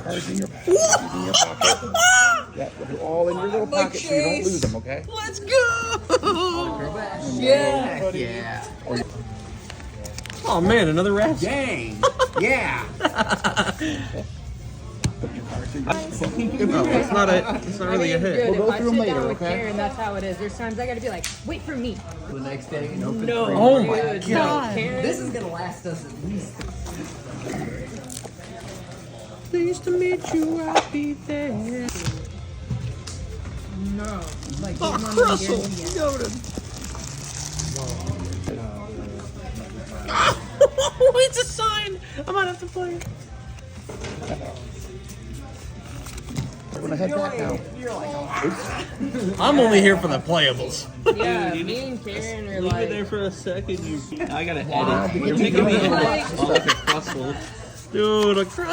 cards in your pocket. Yeah, they're all in your little pocket so you don't lose them, okay? Let's go! Yeah. Yeah. Oh man, another rat. Dang. Yeah. No, it's not really a hit. We'll go through them later, okay? Karen, that's how it is. There's times I gotta be like, wait for me. The next day, no. Oh my Dude, no, god. Karen. This is gonna last us at least. Pleased to meet you, I'll be there. No. Like, Oh, your mom Russell, and your- goated. It's a sign. I might have to play it. I'm gonna head back now. I'm only here for the playables. Yeah, me and Karen are Leave it like, there for a second. I gotta edit. You're making me edit all the Russell. Dude, a